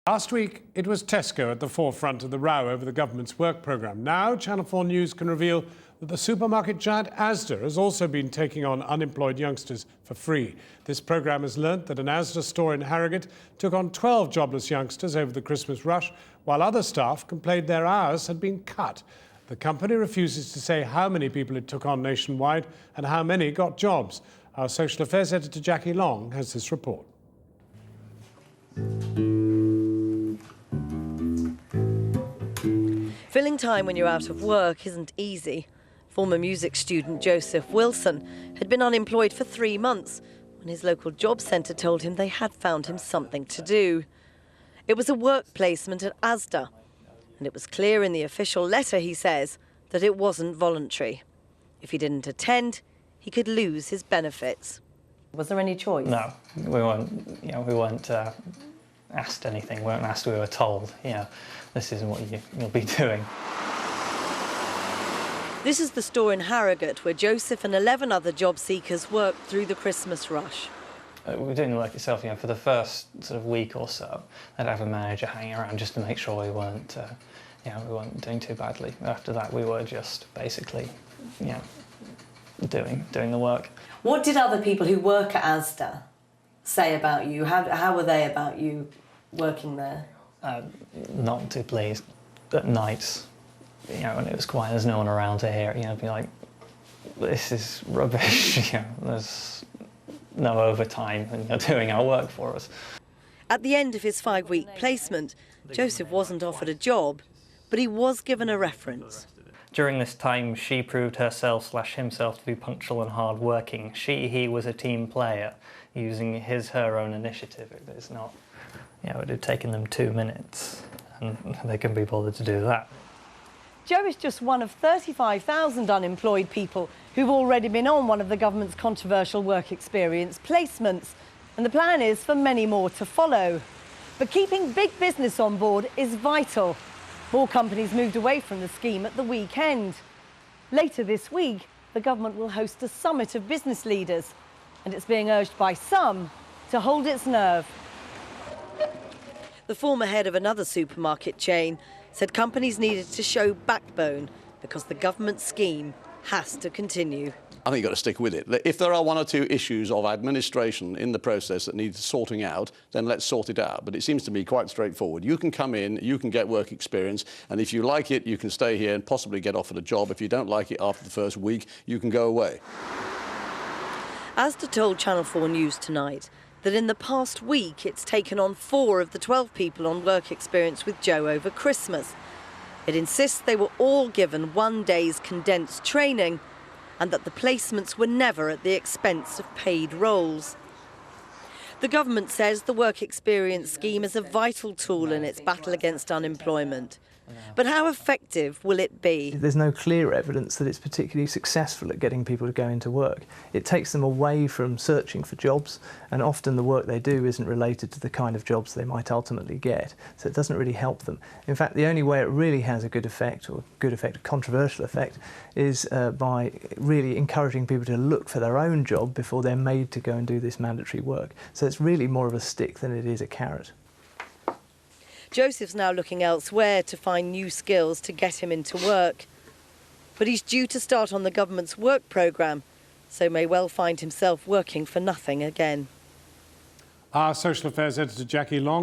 Last week, it was Tesco at the forefront of the row over the government's work programme. Now, Channel 4 News can reveal that the supermarket giant Asda has also been taking on unemployed youngsters for free. This programme has learnt that an Asda store in Harrogate took on 12 jobless youngsters over the Christmas rush, while other staff complained their hours had been cut. The company refuses to say how many people it took on nationwide and how many got jobs. Our social affairs editor Jackie Long has this report. Filling time when you're out of work isn't easy. Former music student Joseph Wilson had been unemployed for 3 months when his local job centre told him they had found him something to do. It was a work placement at Asda, and it was clear in the official letter, he says, that it wasn't voluntary. If he didn't attend, he could lose his benefits. Was there any choice? No, we weren't asked anything. We weren't asked. We were told, this isn't what you'll be doing. This is the store in Harrogate where Joseph and 11 other job seekers worked through the Christmas rush. We were doing the work itself, for the first sort of week or so. I'd have a manager hanging around just to make sure we weren't doing too badly. After that, we were just basically, doing the work. What did other people who work at Asda say about you? How were they about you working there? Not too pleased. At nights, when it was quiet, there's no one around to hear it, be like, this is rubbish, there's no overtime and you're doing our work for us. At the end of his 5-week placement, Joseph wasn't offered a job, but he was given a reference. During this time, she proved herself/himself to be punctual and hard-working. He was a team player, using her own initiative. It's not, it had taken them 2 minutes, and they can be bothered to do that. Joe is just one of 35,000 unemployed people who've already been on one of the government's controversial work experience placements, and the plan is for many more to follow. But keeping big business on board is vital. More companies moved away from the scheme at the weekend. Later this week, the government will host a summit of business leaders, and it's being urged by some to hold its nerve. The former head of another supermarket chain said companies needed to show backbone because the government scheme has to continue. I think you've got to stick with it. If there are 1 or 2 issues of administration in the process that need sorting out, then let's sort it out. But it seems to me quite straightforward. You can come in, you can get work experience, and if you like it, you can stay here and possibly get offered a job. If you don't like it after the first week, you can go away. Asda told Channel 4 News tonight that in the past week it's taken on 4 of the 12 people on work experience with Joe over Christmas. It insists they were all given 1 day's condensed training and that the placements were never at the expense of paid roles. The government says the work experience scheme is a vital tool in its battle against unemployment. But how effective will it be? There's no clear evidence that it's particularly successful at getting people to go into work. It takes them away from searching for jobs, and often the work they do isn't related to the kind of jobs they might ultimately get, so it doesn't really help them. In fact, the only way it really has a good effect, a controversial effect, is by really encouraging people to look for their own job before they're made to go and do this mandatory work. So it's really more of a stick than it is a carrot. Joseph's now looking elsewhere to find new skills to get him into work. But he's due to start on the government's work programme, so may well find himself working for nothing again. Our social affairs editor Jackie Long